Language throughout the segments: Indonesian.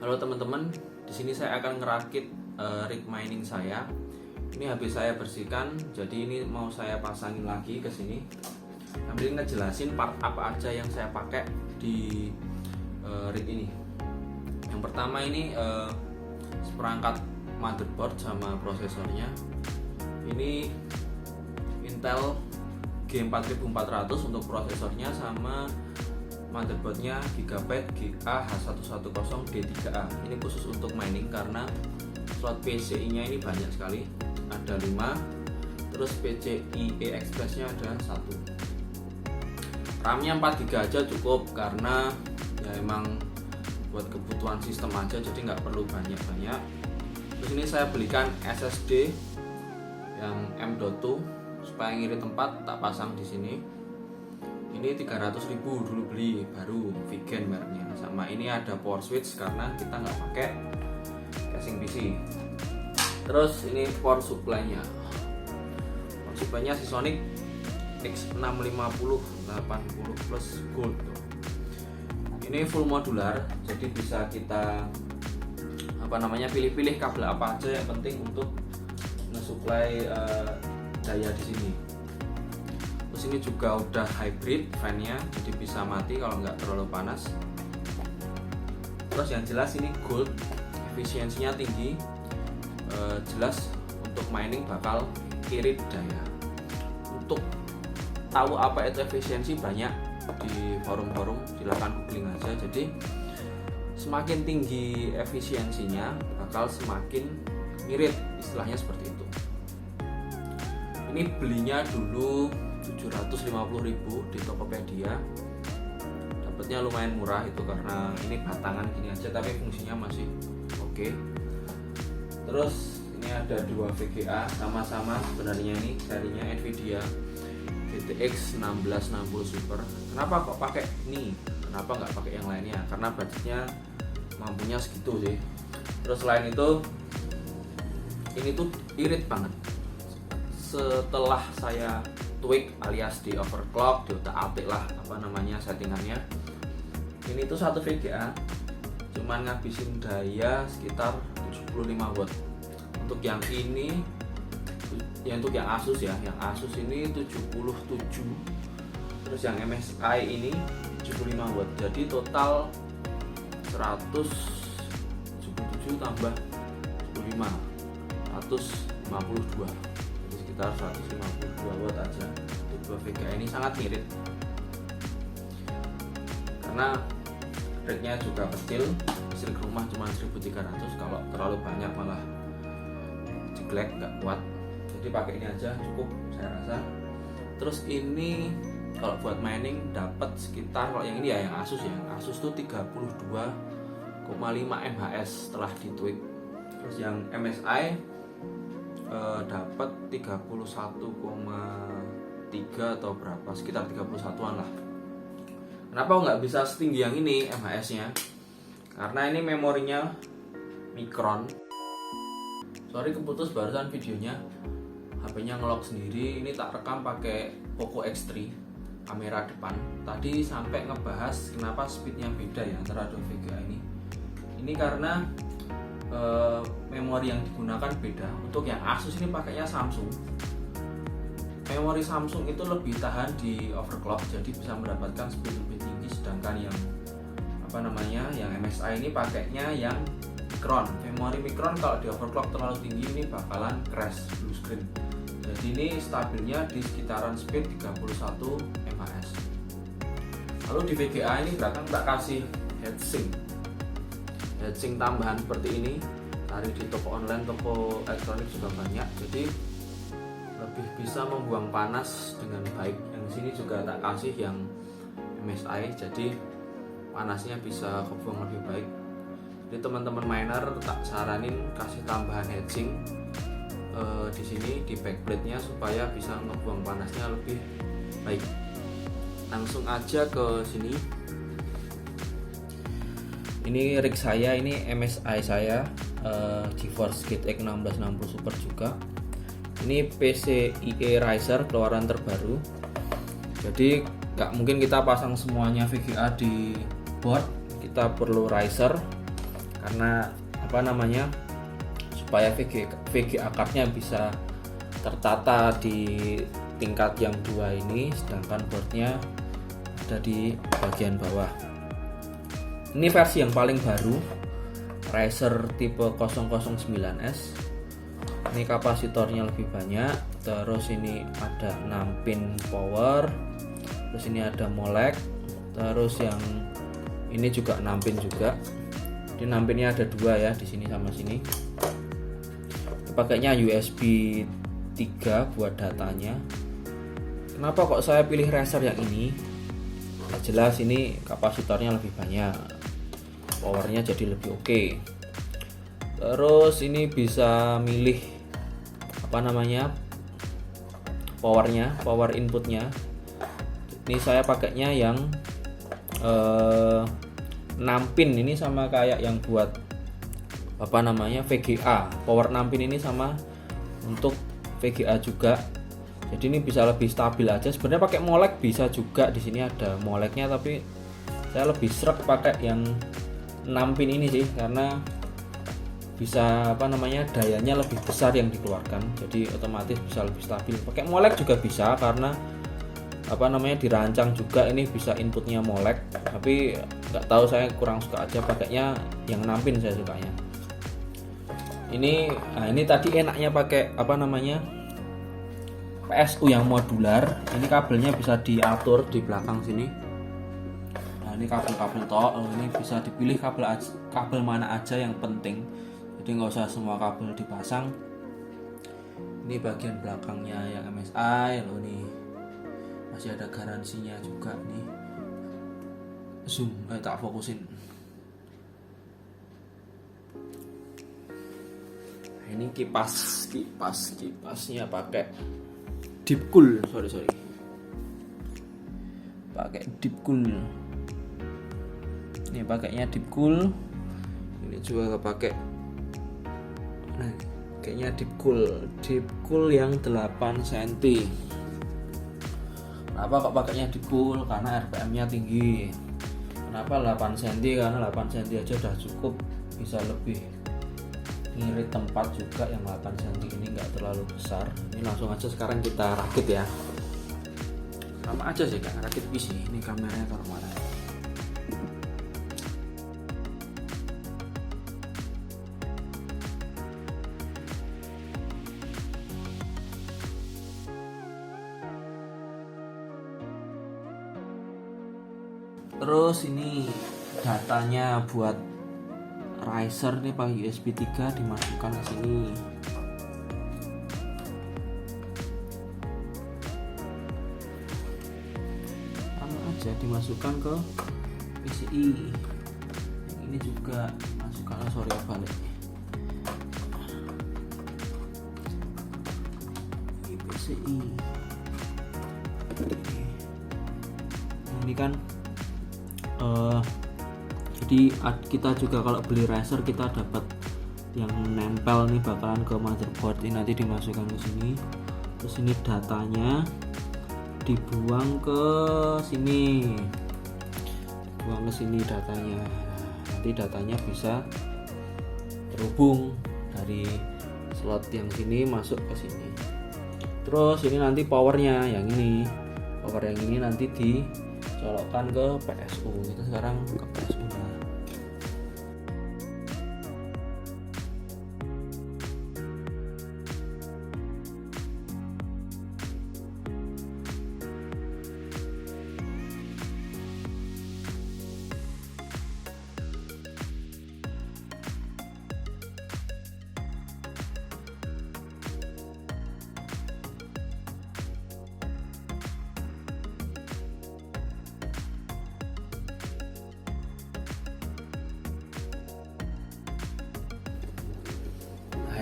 Halo teman-teman, di sini saya akan ngerakit rig mining saya. Ini habis saya bersihkan, jadi ini mau saya pasangin lagi ke sini. Sambil ngejelasin part apa aja yang saya pakai di rig ini. Yang pertama ini seperangkat motherboard sama prosesornya. Ini Intel G4400 untuk prosesornya, sama motherboardnya Gigabyte GA-H110D3A. Ini khusus untuk mining karena slot PCI-nya ini banyak sekali, ada 5. Terus PCIe Express-nya ada 1. RAM-nya 4GB aja cukup karena ya emang buat kebutuhan sistem aja, jadi nggak perlu banyak-banyak. Terus ini saya belikan SSD yang M.2 supaya ngirit tempat, tak pasang di sini. Ini 300.000 dulu beli, baru vegan mereknya. Sama ini ada power switch karena kita nggak pakai casing PC. Terus ini power supply-nya. Power supply-nya Seasonic X650 80 plus gold. Ini full modular, jadi bisa kita pilih-pilih kabel apa aja yang penting untuk nge-supply daya di sini. Terus ini juga udah hybrid fan-nya, jadi bisa mati kalau nggak terlalu panas. Terus yang jelas ini gold, efisiensinya tinggi, jelas untuk mining bakal irit daya. Untuk tahu apa itu efisiensi banyak di forum-forum, silakan googling aja. Jadi semakin tinggi efisiensinya bakal semakin irit, istilahnya seperti itu. Ini belinya dulu 750.000 di Tokopedia. Dapatnya lumayan murah itu karena ini batangan gini aja tapi fungsinya masih oke. Terus ini ada 2 VGA sama-sama, sebenarnya ini serinya Nvidia GTX 1660 Super. Kenapa kok pakai ini? Kenapa nggak pakai yang lainnya? Karena budgetnya mampunya segitu sih. Terus selain itu ini tuh irit banget. Setelah saya tweak alias di overclock, di otak-atik lah settingannya. Ini tuh 1 VGA cuman ngabisin daya sekitar 75 watt. Untuk yang ini, untuk yang Asus ya, yang Asus ini 77. Terus yang MSI ini 75 watt. Jadi total 177 tambah 75 152, jadi sekitar 152 watt aja. Untuk 2 VGA ini sangat mirip karena rate-nya juga kecil, listrik rumah cuma 1300, kalau terlalu banyak malah jeglek, nggak kuat. Jadi pakai ini aja cukup saya rasa. Terus ini kalau buat mining dapat sekitar, kalau yang ini ya yang Asus tuh 32,5 mHz setelah ditweak. Terus yang MSI dapat 31,3 atau berapa, sekitar 31-an lah. Kenapa nggak bisa setinggi yang ini mHz-nya? Karena ini memorinya Micron. Sorry keputus barusan videonya, HP-nya ngelok sendiri. Ini tak rekam pakai Poco X3 kamera depan. Tadi sampai ngebahas kenapa speednya beda ya antara 2 VGA ini. Ini karena memori yang digunakan beda. Untuk yang Asus ini pakainya Samsung. Memori Samsung itu lebih tahan di overclock, jadi bisa mendapatkan speed lebih tinggi. Sedangkan yang yang MSI ini pakainya yang Micron. Memori Micron kalau di overclock terlalu tinggi ini bakalan crash, blue screen. Jadi ini stabilnya di sekitaran speed 31 mHz. Lalu di VGA ini belakang tak kasih heatsink tambahan seperti ini. Cari di toko online, toko elektronik juga banyak. Jadi lebih bisa membuang panas dengan baik. Yang sini juga tak kasih yang MSI, jadi panasnya bisa kebuang lebih baik. Jadi teman-teman miner tak saranin kasih tambahan heatsink di sini di backplate-nya supaya bisa ngebuang panasnya lebih baik. Langsung aja ke sini. Ini rig saya, ini MSI saya, GeForce GTX 1660 Super juga. Ini PCIe Riser keluaran terbaru. Jadi nggak mungkin kita pasang semuanya VGA di board, kita perlu riser karena apa namanya, supaya VGA cardnya bisa tertata di tingkat yang 2 ini, sedangkan boardnya ada di bagian bawah. Ini versi yang paling baru, Razer tipe 009S. Ini kapasitornya lebih banyak, terus ini ada 6 pin power, terus ini ada molek, terus yang ini juga 6 pin juga. Jadi 6 pinnya ada 2 ya, di sini sama sini. Pakainya USB 3 buat datanya. Kenapa kok saya pilih Razer yang ini? Ya jelas ini kapasitornya lebih banyak, powernya jadi lebih oke. Terus ini bisa milih apa namanya, power inputnya. Ini saya pakainya yang 6 pin, ini sama kayak yang buat apa namanya VGA. Power 6 pin ini sama untuk VGA juga. Jadi ini bisa lebih stabil aja. Sebenarnya pakai molek bisa juga, di sini ada moleknya, tapi saya lebih srek pakai yang 6 pin ini sih, karena bisa apa namanya, dayanya lebih besar yang dikeluarkan, jadi otomatis bisa lebih stabil. Pakai molek juga bisa karena apa namanya, dirancang juga ini bisa inputnya molek, tapi nggak tahu, saya kurang suka aja pakainya yang 6 pin, saya sukanya ini. Nah, ini tadi enaknya pakai apa namanya, PSU yang modular. Ini kabelnya bisa diatur di belakang sini. Nah, ini kabel-kabel tok, ini bisa dipilih kabel mana aja yang penting, jadi nggak usah semua kabel dipasang. Ini bagian belakangnya yang MSI loh, nih masih ada garansinya juga nih. Zoom, tak fokusin. Nah, ini kipasnya pakai Deepcool, sorry pakai Deepcool. Ini pakainya Deepcool. Ini juga pakai, nah kayaknya Deepcool yang 8 cm. Kenapa kok pakainya Deepcool? Karena RPM-nya tinggi. Kenapa 8 cm? Karena 8 cm aja udah cukup, bisa lebih ngirit tempat juga. Yang 8 cm ini nggak terlalu besar. Ini langsung aja sekarang kita rakit ya. Sama aja sih kan rakit PC. Ini kameranya taruh mana? Terus ini datanya buat Razer nih pakai USB 3, dimasukkan ke sini. Sama aja dimasukkan ke PCI. Yang ini juga dimasukkan, balik. Ini PCI. Ini kan jadi kita juga kalau beli Razer kita dapat yang nempel nih, bakalan ke motherboard. Ini nanti dimasukkan ke sini, terus ini datanya dibuang ke sini, datanya. Nanti datanya bisa terhubung dari slot yang sini masuk ke sini. Terus ini nanti powernya yang ini, nanti dicolokkan ke PSU. Kita sekarang ke PSU.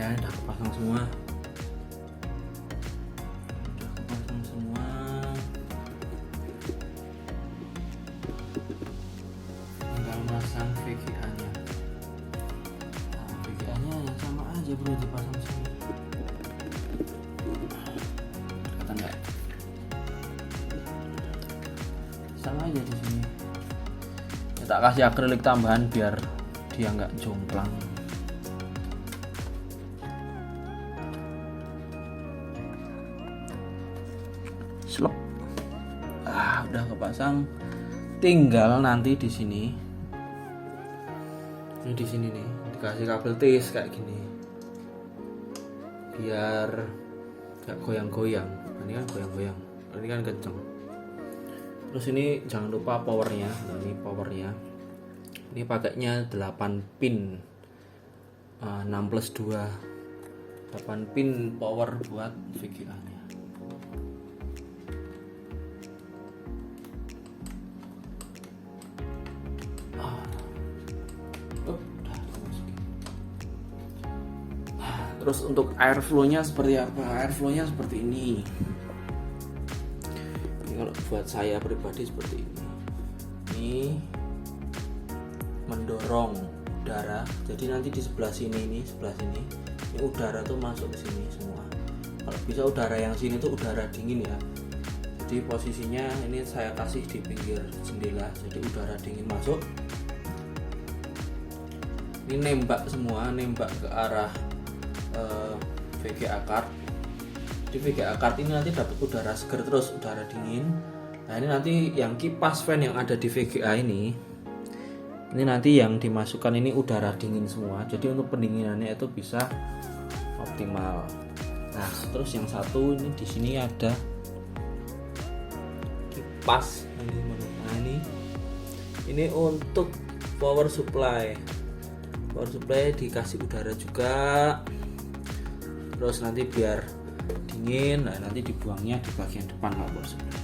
Udah kepasang semua. Tinggal masang VGA-nya. Nah, VGA-nya yang sama aja bro, dipasang sini. Kelihatan nggak? Sama aja di sini. Ya, tak kasih akrilik tambahan biar dia nggak jomplang. Slep. Udah kepasang. Tinggal nanti di sini. Ini di sini nih, dikasih kabel tis kayak gini. Biar gak goyang-goyang. Ini kan goyang-goyang. Ini kan kenceng. Terus ini jangan lupa powernya. Nah, ini powernya. Ini pakainya 8 pin 6+2 8 pin power buat VGA nya. Terus untuk airflow-nya seperti apa? Airflow-nya seperti ini. Ini kalau buat saya pribadi seperti ini. Ini mendorong udara. Jadi nanti di sebelah sini ini udara tuh masuk ke sini semua. Kalau bisa udara yang sini tuh udara dingin ya. Jadi posisinya ini saya kasih di pinggir jendela. Jadi udara dingin masuk. Ini nembak semua, nembak ke arah VGA card. Di VGA card ini nanti dapat udara seger terus udara dingin. Nah ini nanti yang kipas fan yang ada di VGA ini nanti yang dimasukkan ini udara dingin semua. Jadi untuk pendinginannya itu bisa optimal. Nah terus yang satu ini di sini ada kipas. Nah ini untuk power supply. Power supply dikasih udara juga. Terus nanti biar dingin, nah nanti dibuangnya di bagian depan power supply.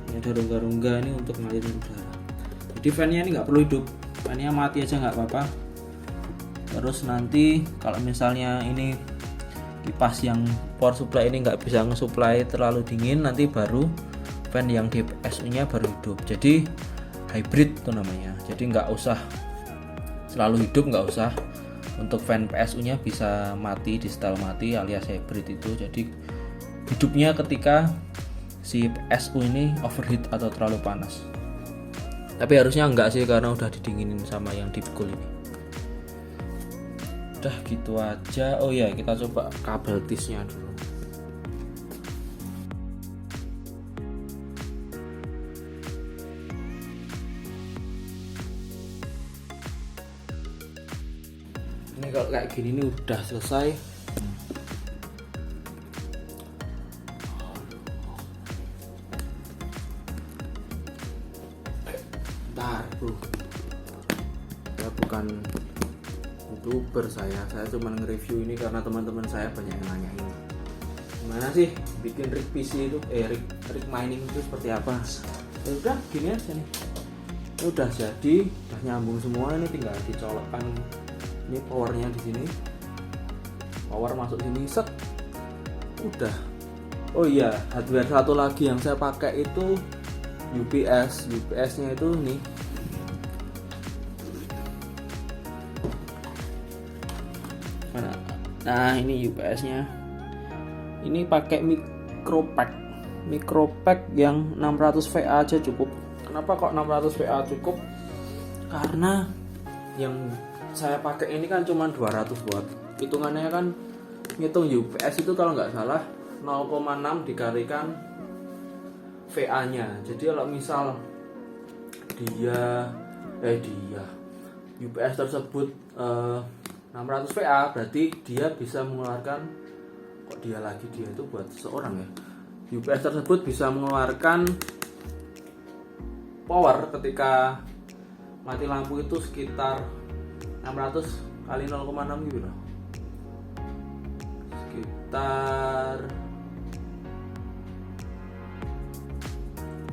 Ini ada rongga-rongga ini untuk ngalirin udara. Jadi fan-nya ini nggak perlu hidup, fan-nya mati aja nggak apa-apa. Terus nanti kalau misalnya ini kipas yang power supply ini nggak bisa nge-supply terlalu dingin, nanti baru fan yang di PSU-nya baru hidup. Jadi hybrid itu namanya. Jadi nggak usah selalu hidup, nggak usah. Untuk fan PSU-nya bisa mati, di setel mati alias hybrid itu. Jadi hidupnya ketika si PSU ini overheat atau terlalu panas. Tapi harusnya enggak sih karena udah didinginin sama yang dipikul ini. Udah gitu aja. Oh ya, kita coba kabel tisnya dulu. Ini kalau kayak gini ini udah selesai. Bentar bro, saya bukan YouTuber, saya cuma nge-review ini karena teman-teman saya banyak yang nanyain gimana sih bikin rig PC itu, rig mining itu seperti apa. Ya udah gini aja nih, ini udah jadi, udah nyambung semua. Ini tinggal dicolokkan. Ini powernya di sini, power masuk sini, set, udah. Oh iya, hardware satu lagi yang saya pakai itu UPS-nya itu nih. Nah ini UPS-nya. Ini pakai micropack yang 600 VA aja cukup. Kenapa kok 600 VA cukup? Karena yang saya pakai ini kan cuma 200 watt. Hitungannya kan ngitung UPS itu kalau nggak salah 0,6 dikalikan VA-nya. Jadi kalau misal UPS tersebut 600 VA, berarti dia bisa mengeluarkan, dia itu buat seseorang ya. UPS tersebut bisa mengeluarkan power ketika mati lampu itu sekitar 600 kali 0,6 gitu loh. Sekitar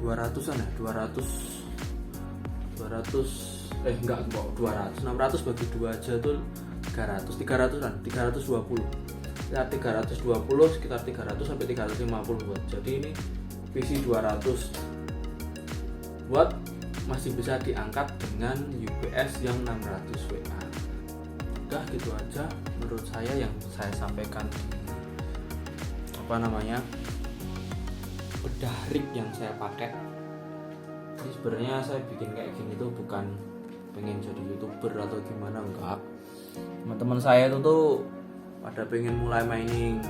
200-an ya, 600 bagi 2 aja tuh 300-an, 320. Ya 320 sekitar 300 sampai 350 watt. Jadi ini PC 200 watt masih bisa diangkat dengan UPS yang 600 VA. Udah gitu aja menurut saya yang saya sampaikan bedah rig yang saya pakai. Ini sebenarnya saya bikin kayak gini tuh bukan pengen jadi YouTuber atau gimana, enggak. Teman-teman saya itu tuh pada pengen mulai mining,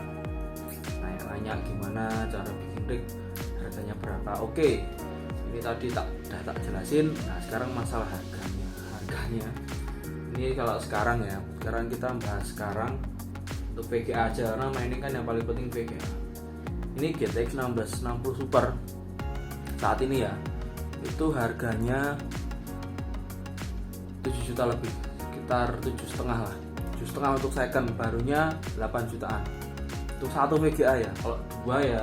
nanya gimana cara bikin rig, harganya berapa. Oke, ini tadi udah tak jelasin. Nah sekarang masalah harganya ini kalau sekarang kita bahas sekarang untuk VGA aja, karena mining kan yang paling penting VGA. Ini GTX 1660 Super saat ini ya, itu harganya 7 juta lebih, sekitar 7,5 lah, 7,5 untuk second, barunya 8 jutaan untuk satu VGA ya. Kalau dua ya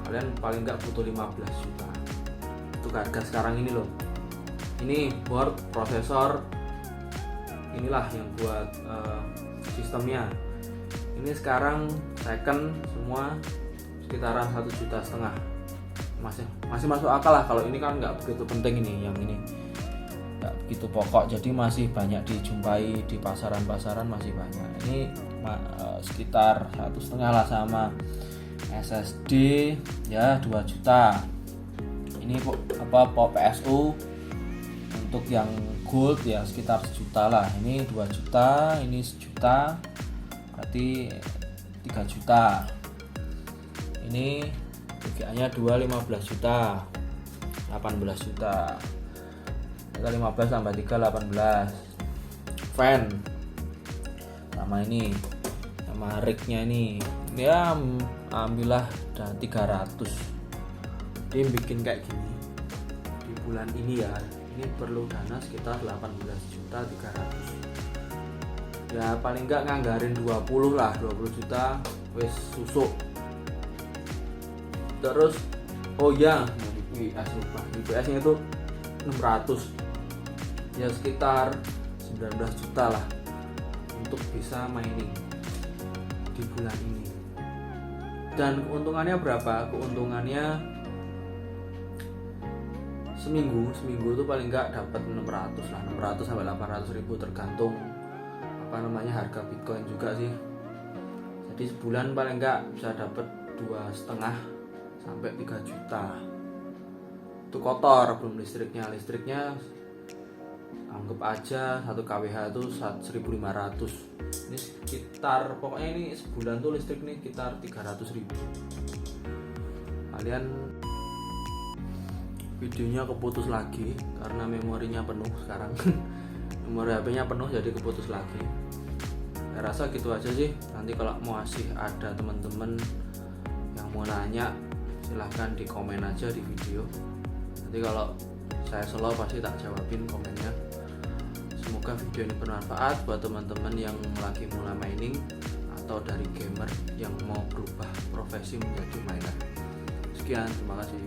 kalian paling nggak butuh 15 juta untuk harga sekarang ini loh. Ini board, prosesor, inilah yang buat sistemnya. Ini sekarang second semua sekitaran 1,5 juta. Masih masuk akal lah, kalau ini kan nggak begitu penting, ini yang ini nggak begitu pokok, jadi masih banyak dijumpai di pasaran masih banyak. Ini sekitar 1,5 lah, sama SSD ya 2 juta. Ini PSU untuk yang gold ya sekitar 1 juta lah. Ini 2 juta, ini 1 juta, berarti 3 juta. Ini VGA-nya 15 juta, 18 juta. Kita 15 tambah 3, 18. Fan sama ini, sama rig-nya ini ya ambillah udah 300. Dia bikin kayak gini di bulan ini ya, ini perlu dana sekitar 18 juta 300. Ya paling enggak nganggarin 20 lah, 20 juta wes susuk. Terus oh ya, di PS lupa, di PS nya itu 600, ya sekitar 19 juta lah untuk bisa mining di bulan ini. Dan keuntungannya berapa? Keuntungannya seminggu itu paling enggak dapat 600 lah, 600 sampai 800 ribu tergantung harga Bitcoin juga sih. Jadi sebulan paling enggak bisa dapat 2,5 sampai 3 juta. Itu kotor, belum listriknya anggap aja 1 kWh itu 1.500. Ini sekitar, pokoknya ini sebulan tuh listrik nih sekitar 300 ribu. Kalian videonya keputus lagi karena memorinya penuh sekarang. Memori HP-nya penuh jadi keputus lagi. Saya rasa gitu aja sih. Nanti kalau masih ada teman-teman yang mau nanya, silahkan di komen aja di video. Nanti kalau saya slow pasti tak jawabin komennya. Semoga video ini bermanfaat buat teman-teman yang lagi mulai mining atau dari gamer yang mau berubah profesi menjadi miner. Sekian, terima kasih.